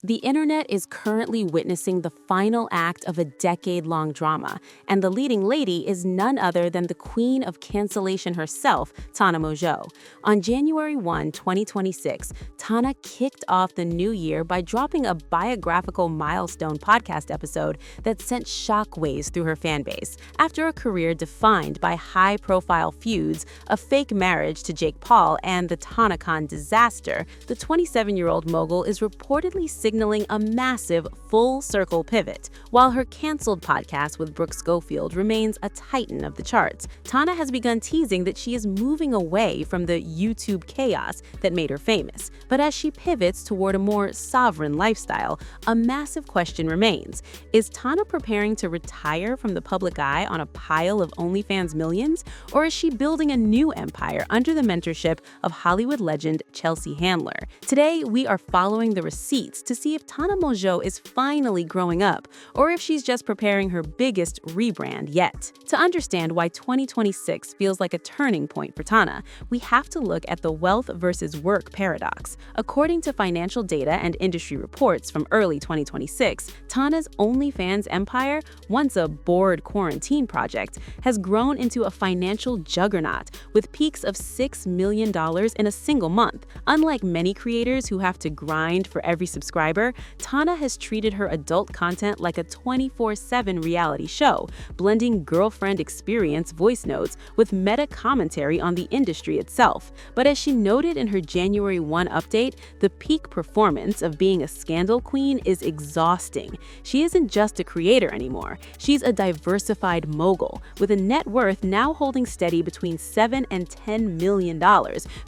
The internet is currently witnessing the final act of a decade-long drama, and the leading lady is none other than the queen of cancellation herself, Tana Mongeau. On January 1, 2026, Tana kicked off the new year by dropping a biographical milestone podcast episode that sent shockwaves through her fanbase. After a career defined by high-profile feuds, a fake marriage to Jake Paul, and the TanaCon disaster, the 27-year-old mogul is reportedly signaling a massive full-circle pivot. While her canceled podcast with Brooke Schofield remains a titan of the charts, Tana has begun teasing that she is moving away from the YouTube chaos that made her famous. But as she pivots toward a more sovereign lifestyle, a massive question remains. Is Tana preparing to retire from the public eye on a pile of OnlyFans millions? Or is she building a new empire under the mentorship of Hollywood legend Chelsea Handler? Today, we are following the receipts to see if Tana Mongeau is finally growing up, or if she's just preparing her biggest rebrand yet. To understand why 2026 feels like a turning point for Tana, we have to look at the wealth versus work paradox. According to financial data and industry reports from early 2026, Tana's OnlyFans empire, once a bored quarantine project, has grown into a financial juggernaut with peaks of $6 million in a single month. Unlike many creators who have to grind for every subscriber, Tana has treated her adult content like a 24/7 reality show, blending girlfriend experience voice notes with meta commentary on the industry itself. But as she noted in her January 1 update, the peak performance of being a scandal queen is exhausting. She isn't just a creator anymore. She's a diversified mogul, with a net worth now holding steady between $7 and $10 million,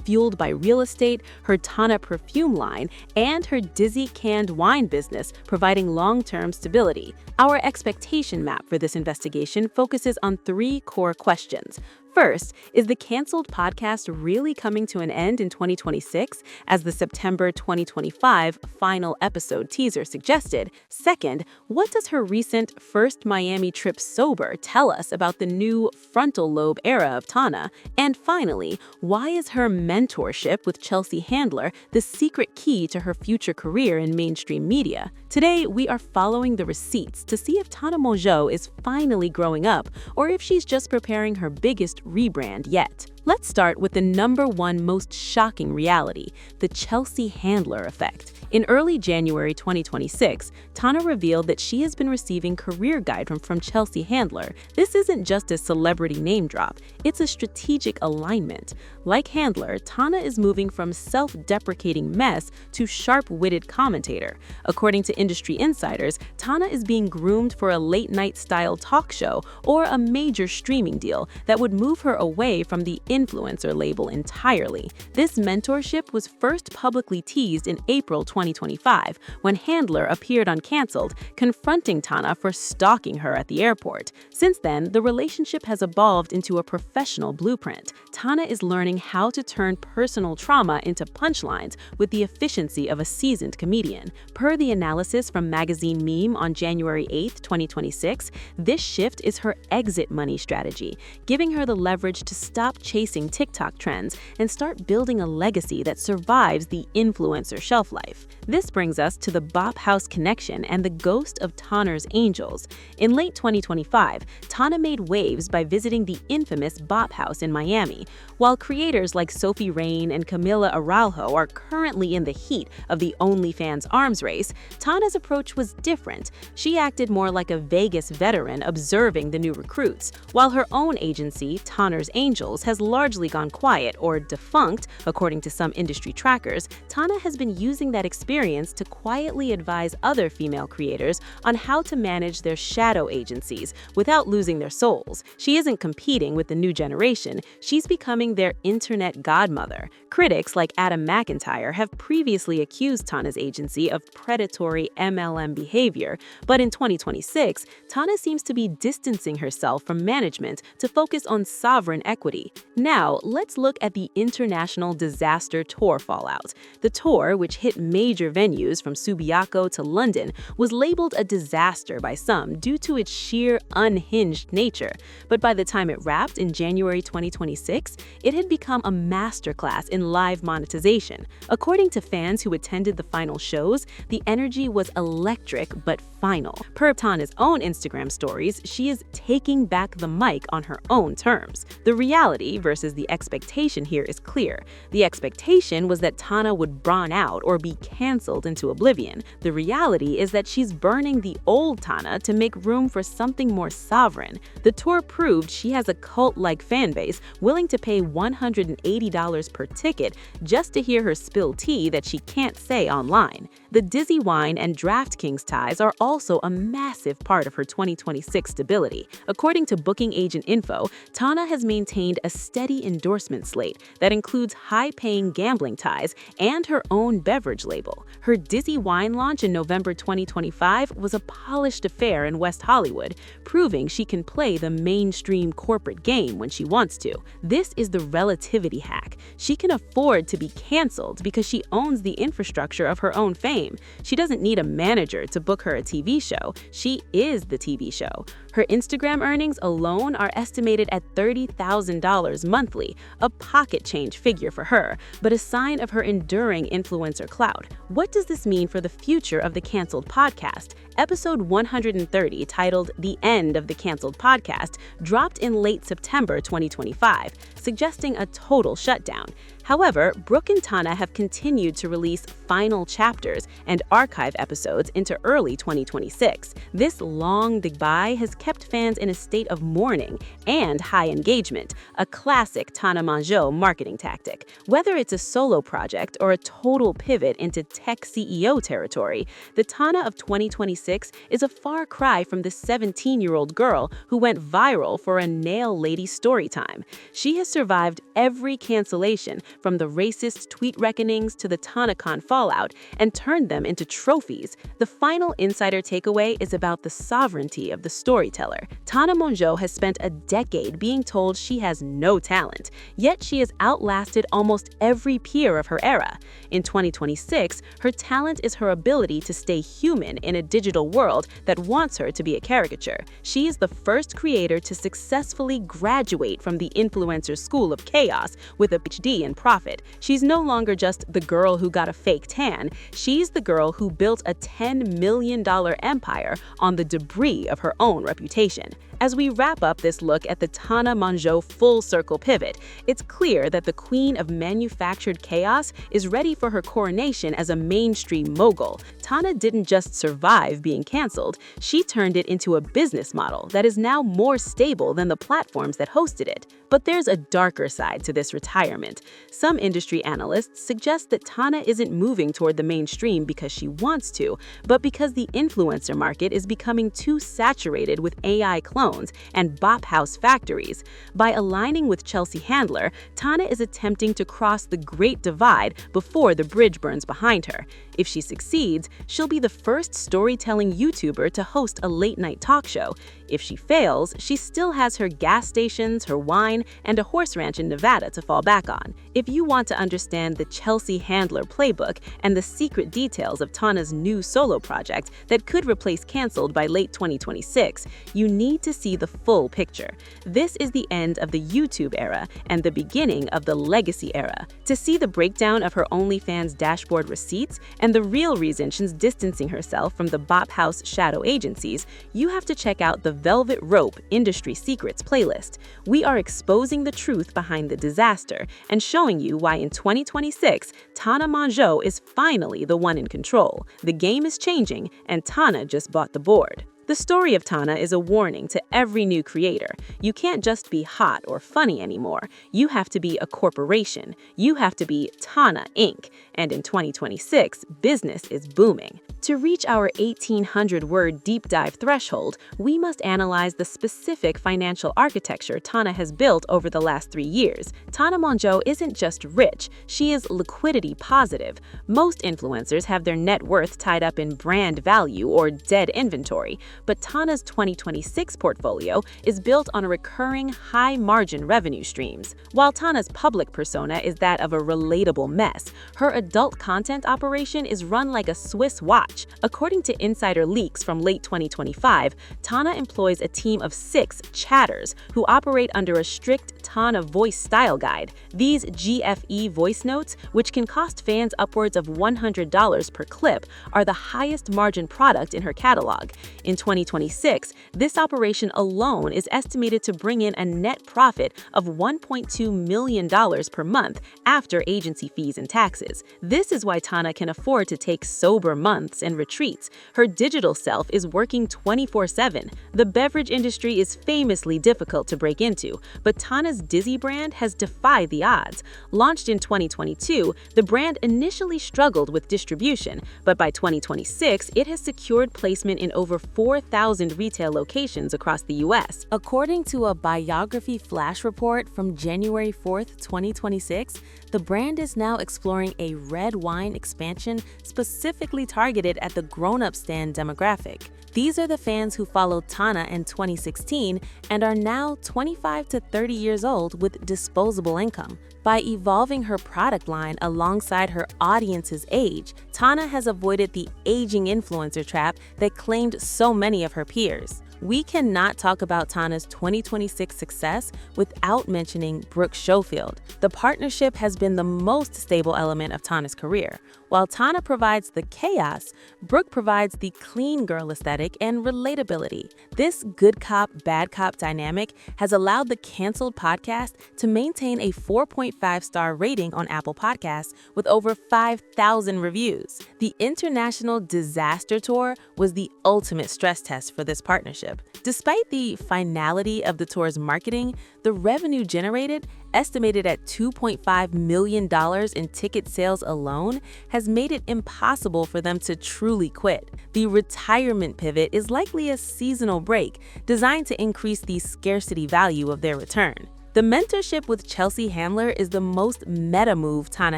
fueled by real estate, her Tana perfume line, and her Dizzy canned wine business, providing long-term stability. Our expectation map for this investigation focuses on three core questions. First, is the canceled podcast really coming to an end in 2026, as the September 2025 final episode teaser suggested? Second, what does her recent first Miami trip sober tell us about the new frontal lobe era of Tana? And finally, why is her mentorship with Chelsea Handler the secret key to her future career in mainstream media? Today, we are following the receipts to see if Tana Mongeau is finally growing up, or if she's just preparing her biggest rebrand yet. Let's start with the number one most shocking reality, the Chelsea Handler effect. In early January 2026, Tana revealed that she has been receiving career guidance from Chelsea Handler. This isn't just a celebrity name drop, it's a strategic alignment. Like Handler, Tana is moving from self-deprecating mess to sharp-witted commentator. According to industry insiders, Tana is being groomed for a late-night style talk show or a major streaming deal that would move her away from the influencer label entirely. This mentorship was first publicly teased in April 2025, when Handler appeared on Cancelled, confronting Tana for stalking her at the airport. Since then, the relationship has evolved into a professional blueprint. Tana is learning how to turn personal trauma into punchlines with the efficiency of a seasoned comedian. Per the analysis from Magazine Meme on January 8, 2026, this shift is her exit money strategy, giving her the leverage to stop chasing TikTok trends and start building a legacy that survives the influencer shelf life. This brings us to the Bop House connection and the ghost of Tana's Angels. In late 2025, Tana made waves by visiting the infamous Bop House in Miami. While creators like Sophie Rain and Camila Araujo are currently in the heat of the OnlyFans arms race, Tana's approach was different. She acted more like a Vegas veteran observing the new recruits. While her own agency, Tana's Angels, has largely gone quiet or defunct, according to some industry trackers, Tana has been using that experience to quietly advise other female creators on how to manage their shadow agencies without losing their souls. She isn't competing with the new generation, she's becoming their internet godmother. Critics like Adam McIntyre have previously accused Tana's agency of predatory MLM behavior, but in 2026, Tana seems to be distancing herself from management to focus on sovereign equity. Now, let's look at the international disaster tour fallout. The tour, which hit major major venues from Subiaco to London was labeled a disaster by some due to its sheer unhinged nature. But by the time it wrapped in January 2026, it had become a masterclass in live monetization. According to fans who attended the final shows, the energy was electric but final. Per Tana's own Instagram stories, she is taking back the mic on her own terms. The reality versus the expectation here is clear. The expectation was that Tana would burn out or be canceled into oblivion. The reality is that she's burning the old Tana to make room for something more sovereign. The tour proved she has a cult-like fan base willing to pay $180 per ticket just to hear her spill tea that she can't say online. The Dizzy Wine and DraftKings ties are also a massive part of her 2026 stability. According to booking agent info, Tana has maintained a steady endorsement slate that includes high-paying gambling ties and her own beverage label. Her Dizzy Wine launch in November 2025 was a polished affair in West Hollywood, proving she can play the mainstream corporate game when she wants to. This is the relativity hack. She can afford to be canceled because she owns the infrastructure of her own fame. She doesn't need a manager to book her a TV show. She is the TV show. Her Instagram earnings alone are estimated at $30,000 monthly, a pocket change figure for her, but a sign of her enduring influencer clout. What does this mean for the future of the Canceled podcast? Episode 130, titled The End of the Canceled Podcast, dropped in late September 2025, suggesting a total shutdown. However, Brooke and Tana have continued to release final chapters and archive episodes into early 2026. This long goodbye has kept fans in a state of mourning and high engagement, a classic Tana Mongeau marketing tactic. Whether it's a solo project or a total pivot into tech CEO territory, the Tana of 2026 is a far cry from the 17-year-old girl who went viral for a nail lady story time. She has survived every cancellation, from the racist tweet reckonings to the TanaCon fallout, and turned them into trophies. The final insider takeaway is about the sovereignty of the storyteller. Tana Mongeau has spent a decade being told she has no talent, yet she has outlasted almost every peer of her era. In 2026, her talent is her ability to stay human in a digital world that wants her to be a caricature. She is the first creator to successfully graduate from the influencer school of chaos with a PhD in profit. She's no longer just the girl who got a fake tan. She's the girl who built a $10 million empire on the debris of her own reputation. As we wrap up this look at the Tana Mongeau full-circle pivot, it's clear that the queen of manufactured chaos is ready for her coronation as a mainstream mogul. Tana didn't just survive being canceled, she turned it into a business model that is now more stable than the platforms that hosted it. But there's a darker side to this retirement. Some industry analysts suggest that Tana isn't moving toward the mainstream because she wants to, but because the influencer market is becoming too saturated with AI clones and Bop House factories. By aligning with Chelsea Handler, Tana is attempting to cross the great divide before the bridge burns behind her. If she succeeds, she'll be the first storytelling YouTuber to host a late-night talk show. If she fails, she still has her gas stations, her wine, and a horse ranch in Nevada to fall back on. If you want to understand the Chelsea Handler playbook and the secret details of Tana's new solo project that could replace Canceled by late 2026, you need to see the full picture. This is the end of the YouTube era and the beginning of the legacy era. To see the breakdown of her OnlyFans dashboard receipts and the real reason she's distancing herself from the Bop House shadow agencies, you have to check out the Velvet Rope Industry Secrets playlist. We are exposing the truth behind the disaster and showing you why in 2026, Tana Mongeau is finally the one in control. The game is changing, and Tana just bought the board. The story of Tana is a warning to every new creator. You can't just be hot or funny anymore. You have to be a corporation. You have to be Tana Inc. And in 2026, business is booming. To reach our 1,800-word deep dive threshold, we must analyze the specific financial architecture Tana has built over the last 3 years. Tana Mongeau isn't just rich, she is liquidity positive. Most influencers have their net worth tied up in brand value or dead inventory, but Tana's 2026 portfolio is built on a recurring high-margin revenue streams. While Tana's public persona is that of a relatable mess, her adult content operation is run like a Swiss watch. According to insider leaks from late 2025, Tana employs a team of 6 chatters who operate under a strict Tana voice style guide. These GFE voice notes, which can cost fans upwards of $100 per clip, are the highest margin product in her catalog. In 2026, this operation alone is estimated to bring in a net profit of $1.2 million per month after agency fees and taxes. This is why Tana can afford to take sober months and retreats. Her digital self is working 24/7. The beverage industry is famously difficult to break into, but Tana's Dizzy brand has defied the odds. Launched in 2022, the brand initially struggled with distribution, but by 2026, it has secured placement in over 4,000 retail locations across the U.S. According to a biography flash report from January 4th, 2026, the brand is now exploring a red wine expansion specifically targeted at the grown-up stan demographic. These are the fans who followed Tana in 2016 and are now 25 to 30 years old with disposable income. By evolving her product line alongside her audience's age, Tana has avoided the aging influencer trap that claimed so many of her peers. We cannot talk about Tana's 2026 success without mentioning Brooke Schofield. The partnership has been the most stable element of Tana's career. While Tana provides the chaos, Brooke provides the clean girl aesthetic and relatability. This good cop, bad cop dynamic has allowed the canceled podcast to maintain a 4.5-star rating on Apple Podcasts with over 5,000 reviews. The International Disaster Tour was the ultimate stress test for this partnership. Despite the finality of the tour's marketing, the revenue generated, estimated at $2.5 million in ticket sales alone, has made it impossible for them to truly quit. The retirement pivot is likely a seasonal break designed to increase the scarcity value of their return. The mentorship with Chelsea Handler is the most meta move Tana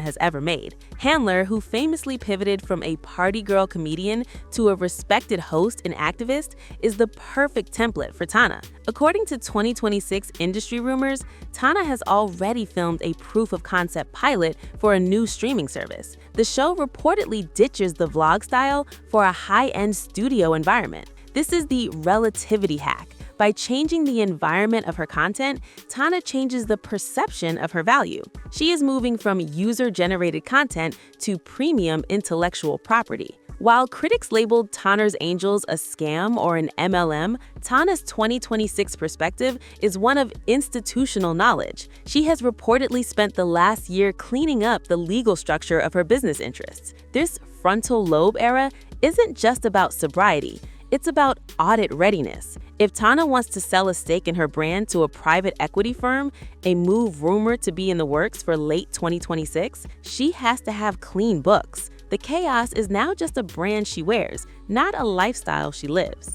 has ever made. Handler, who famously pivoted from a party girl comedian to a respected host and activist, is the perfect template for Tana. According to 2026 industry rumors, Tana has already filmed a proof-of-concept pilot for a new streaming service. The show reportedly ditches the vlog style for a high-end studio environment. This is the relativity hack. By changing the environment of her content, Tana changes the perception of her value. She is moving from user-generated content to premium intellectual property. While critics labeled Tana's Angels a scam or an MLM, Tana's 2026 perspective is one of institutional knowledge. She has reportedly spent the last year cleaning up the legal structure of her business interests. This frontal lobe era isn't just about sobriety. It's about audit readiness. If Tana wants to sell a stake in her brand to a private equity firm, a move rumored to be in the works for late 2026, she has to have clean books. The chaos is now just a brand she wears, not a lifestyle she lives.